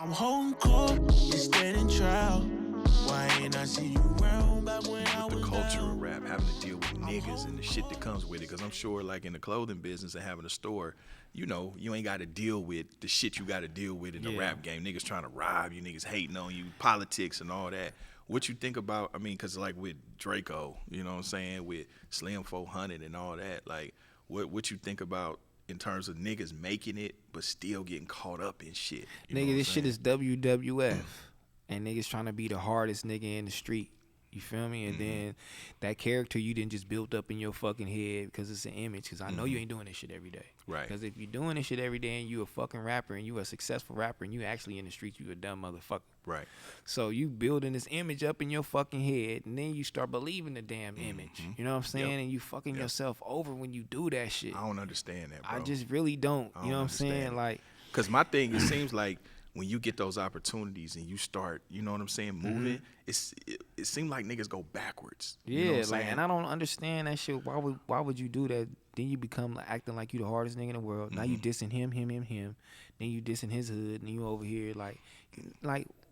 I'm holding court, you standing trial. Why ain't I see you around back when I was the culture of rap, having to deal with niggas and the shit that comes with it. Because I'm sure, like in the clothing business and having a store, you know, you ain't got to deal with the shit you got to deal with in the rap game. Niggas trying to rob you, niggas hating on you, politics and all that. What you think about, I mean, because like with Draco, you know what I'm saying, with Slim 400 and all that, like what you think about in terms of niggas making it but still getting caught up in shit? Nigga, this shit is WWF. And niggas trying to be the hardest nigga in the street. You feel me? And then that character you didn't just build up in your fucking head because it's an image. Because I know you ain't doing this shit every day. Right. Because if you're doing this shit every day and you a fucking rapper and you a successful rapper and you actually in the streets, you a dumb motherfucker. Right. So you building this image up in your fucking head and then you start believing the damn image. You know what I'm saying? Yep. And you fucking yourself over when you do that shit. I don't understand that, bro. I just really don't. You know what I'm saying? Like, because my thing, it seems like when you get those opportunities and you start, you know what I'm saying, moving, it seems like niggas go backwards. Yeah, you know what I'm like, saying? and I don't understand that shit. Why would you do that? Then you become acting like you the hardest nigga in the world. Now you dissing him. Then you dissing his hood, and you over here like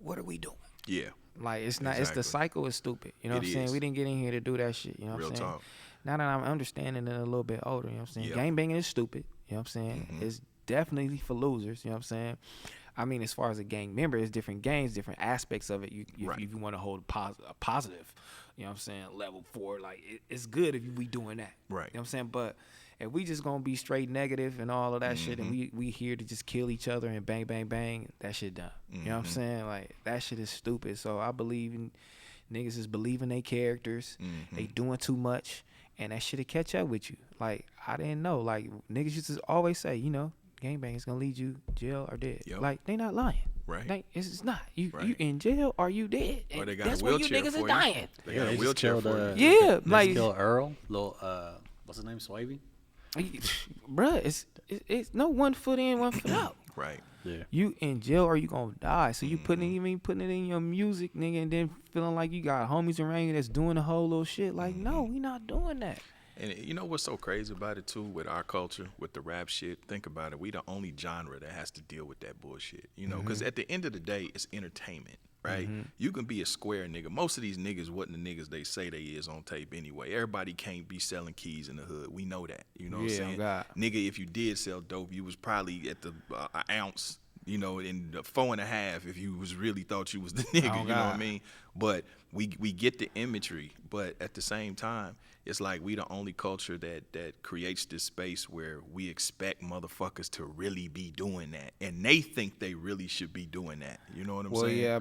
what are we doing? Yeah. Like it's not. It's the cycle is stupid. You know what I'm saying? We didn't get in here to do that shit. You know what I'm saying? Talk. Now that I'm understanding it a little bit older, you know what I'm saying? Yep. Gangbanging is stupid. You know what I'm saying? It's definitely for losers. You know what I'm saying? I mean, as far as a gang member, it's different gangs, different aspects of it. If you want to hold a positive, you know what I'm saying, level for, like, it's good if we doing that. Right. You know what I'm saying? But if we just going to be straight negative and all of that shit and we here to just kill each other and bang, bang, bang, that shit done. You know what I'm saying? Like, that shit is stupid. So I believe in niggas is believing they characters. They doing too much. And that shit'll catch up with you. Like, I didn't know. Like, niggas used to always say, you know, gangbang is gonna lead you jail or dead. Yep. Like, they not lying. Right. It's not. You in jail or you dead. Or they got that's a where wheelchair you niggas for are you. dying. They got a they wheelchair just killed, for you. Yeah, they like just killed Earl, what's his name, Swavey? Bruh, it's no 1 foot in, 1 foot out. Right. Yeah. You in jail or you gonna die. So you putting it in your music, nigga, and then feeling like you got homies around you that's doing the whole little shit. Like, no, we not doing that. And you know what's so crazy about it, too, with our culture, with the rap shit? Think about it. We the only genre that has to deal with that bullshit, you know? Because at the end of the day, it's entertainment, right? You can be a square nigga. Most of these niggas wasn't the niggas they say they is on tape anyway. Everybody can't be selling keys in the hood. We know that, you know what I'm saying? God. Nigga, if you did sell dope, you was probably at the an ounce, you know, in the 4.5 if you was really thought you was the nigga, you know what I mean? But we get the imagery, but at the same time, it's like we the only culture that creates this space where we expect motherfuckers to really be doing that, and they think they really should be doing that. You know what I'm saying? Well, yeah,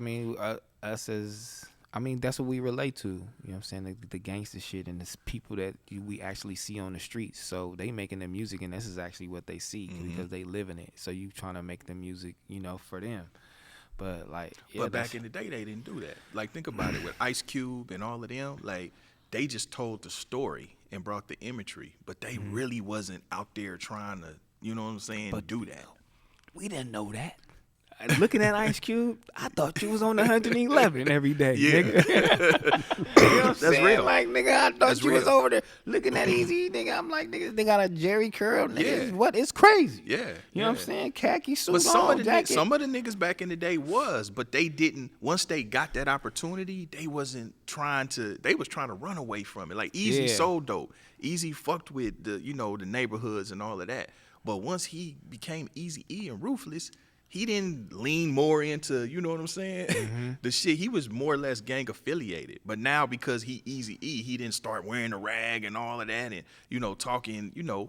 I mean, that's what we relate to. You know what I'm saying? The gangster shit and the people that we actually see on the streets. So they making the music, and this is actually what they see because they live in it. So you trying to make the music, you know, for them. But like, yeah, but back in the day, they didn't do that. Like, think about it with Ice Cube and all of them. Like, they just told the story and brought the imagery, but they really wasn't out there trying to, you know what I'm saying, do that. We didn't know that. Looking at Ice Cube, I thought you was on the 111 every day, nigga. You know what I'm saying? Real. Like, nigga, I thought you was real. over there looking at Easy, nigga. I'm like, nigga, they got a Jerry curl, nigga. Yeah. What? It's crazy. Yeah. You know what I'm saying? Khaki suit But some on, of jacket. some of the niggas back in the day but they didn't, once they got that opportunity, they was trying to run away from it. Like, Easy sold dope. Easy fucked with the, you know, the neighborhoods and all of that. But once he became Eazy-E and Ruthless, he didn't lean more into, you know what I'm saying? The shit, he was more or less gang affiliated. But now because he Eazy-E, he didn't start wearing a rag and all of that and, you know, talking, you know,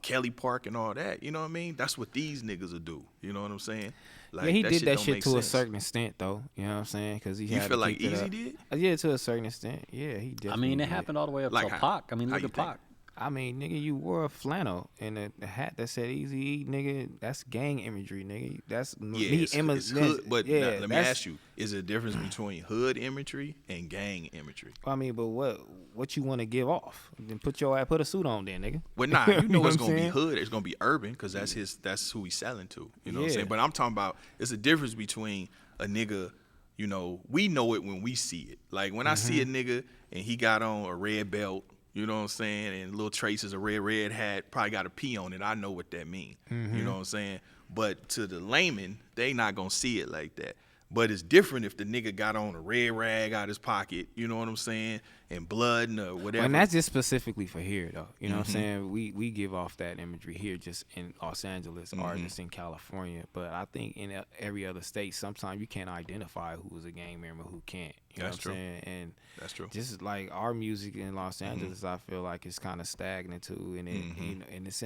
Kelly Park and all that. You know what I mean? That's what these niggas will do. You know what I'm saying? Like, yeah, he did that don't shit make to a sense. certain extent, though. You know what I'm saying? Because he You had feel to like keep it Easy up. did? Yeah, to a certain extent. Yeah, he definitely I mean, it did. happened all the way up Like to how? Pac. I mean, How look you at Pac. I mean, nigga, you wore a flannel and a hat that said Eazy-E, nigga. That's gang imagery, nigga. That's It's hood, but yeah, now, let me ask you, is there a difference between hood imagery and gang imagery? I mean, but what you want to give off? Then put a suit on, then, nigga. Well, nah, you know it's what I'm gonna be saying? hood. It's gonna be urban because that's who he's selling to. You know what I'm Yeah. saying? But I'm talking about it's a difference between a nigga. You know, we know it when we see it. Like when I see a nigga and he got on a red belt. You know what I'm saying? And little traces of red hat, probably got a P on it. I know what that means. You know what I'm saying? But to the layman, they not gonna see it like that. But it's different if the nigga got on a red rag out his pocket, you know what I'm saying, and blood or whatever. And that's just specifically for here, though. You know what I'm saying? We give off that imagery here just in Los Angeles or just in California. But I think in every other state, sometimes you can't identify who's a gang member, who can't. You know what I'm saying? And that's true. Just like our music in Los Angeles, I feel like it's kind of stagnant too, and and it's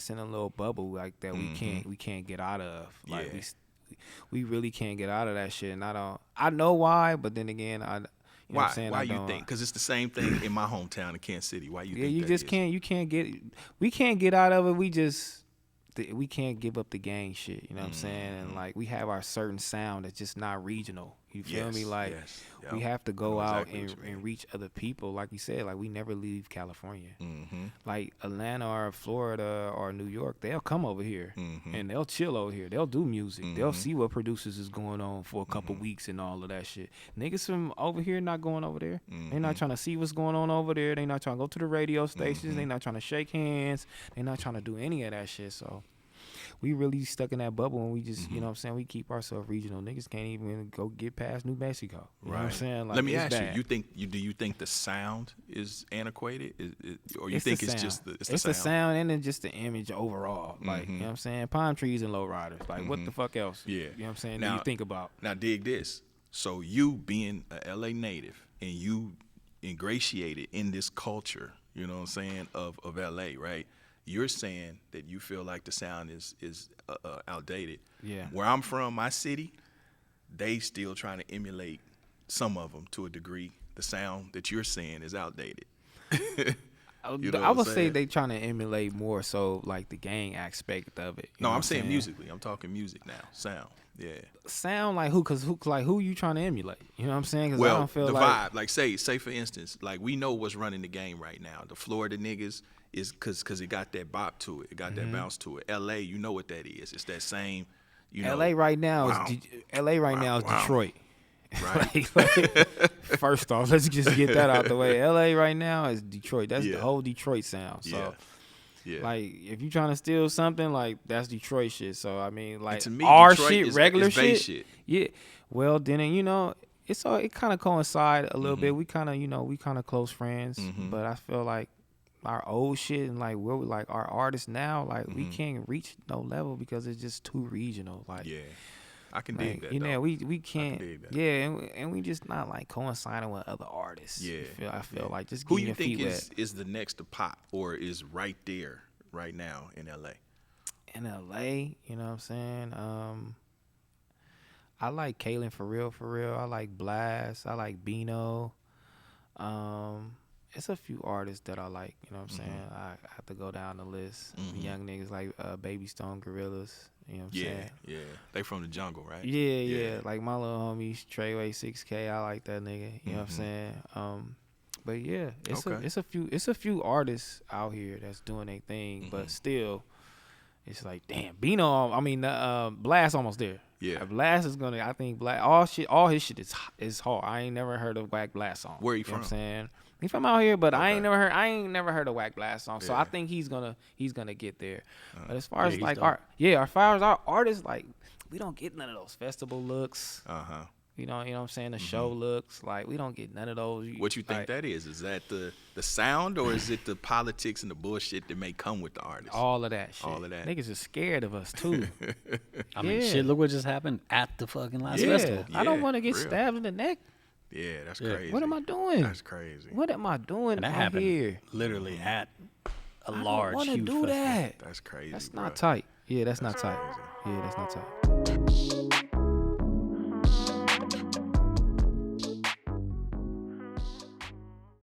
in a little bubble like that we can't get out of. Like we really can't get out of that shit, and I know why, but then again, you know what I'm saying? Why you think? Because it's the same thing in my hometown of Kansas City. Why you think you that just is? we can't get out of it. We can't give up the gang shit. You know what I'm saying? And like we have our certain sound that's just not regional. You feel me? Like we have to go out and reach other people. Like you said, like we never leave California. Like Atlanta or Florida or New York, they'll come over here and they'll chill over here. They'll do music. They'll see what producers is going on for a couple weeks and all of that shit. Niggas from over here not going over there. They not trying to see what's going on over there. They not trying to go to the radio stations. They not trying to shake hands. They not trying to do any of that shit. So we really stuck in that bubble, and we just, you know what I'm saying, we keep ourselves regional. Niggas can't even go get past New Mexico. You know what I'm saying? Like, let me ask you, do you think the sound is antiquated? Or you think it's just the sound? And then just the image overall. Like, you know what I'm saying? Palm trees and lowriders. Like, what the fuck else? Yeah. You know what I'm saying? Now, do you think about? Now, dig this. So you being a LA native and you ingratiated in this culture, you know what I'm saying, of LA, right? You're saying that you feel like the sound is outdated. Yeah. Where I'm from, my city, they still trying to emulate some of them to a degree. The sound that you're saying is outdated. I would say they trying to emulate more so like the gang aspect of it. No, I'm saying musically. I'm talking music now. Sound. Yeah. Sound like who? Cause who you trying to emulate? You know what I'm saying? Cause well, I don't feel the like vibe. Like say for instance, like we know what's running the game right now. The Florida niggas is cause it got that bop to it. It got that bounce to it. LA, you know what that is. It's that same. You know, LA right now is Detroit. Right. First off, let's just get that out the way. LA right now is Detroit. That's the whole Detroit sound. So like if you trying to steal something, like that's Detroit shit. So I mean, like to me, our Detroit shit, is regular shit. Yeah. Well, then you know, it kind of coincide a little bit. We kind of close friends, but I feel like our old shit and like where we like our artists now, like we can't reach no level because it's just too regional. Like I can like, dig that. You know, though. we can't. And we just not like coinciding with other artists. Yeah, I feel like just who getting you your think feet wet. is the next to pop or is right there right now in LA? In LA, you know what I'm saying? I like Kalen for real. I like Blast. I like Bino. It's a few artists that I like, you know what I'm saying? I have to go down the list. Young niggas like Baby Stone Gorillas, you know what I'm saying? Yeah. They from the jungle, right? Yeah. Like my little homies, Treyway 6K, I like that nigga, you know what I'm saying? But yeah, it's a few artists out here that's doing their thing, but still it's like, damn, Bino, Blast almost there. Yeah. Blast is gonna, I think Blast, all his shit is hard. I ain't never heard of Whack Blast song. Where you know from? What I'm saying? He from out here, but I ain't never heard a Whack Blast song. So I think he's gonna get there. But as far as like as far as our artists, like we don't get none of those festival looks. You know what I'm saying? The show looks, like we don't get none of those. What you think that is? Is that the sound or is it the politics and the bullshit that may come with the artist? All of that shit. All of that. Niggas are scared of us too. I mean, shit, look what just happened at the fucking last festival. I don't want to get stabbed in the neck. Yeah, that's crazy. What am I doing? That's crazy. What am I doing And that out happened here? literally at a I large, don't huge do festival. that. That's crazy. That's bro. not tight. Yeah, that's not tight. Yeah, that's not tight.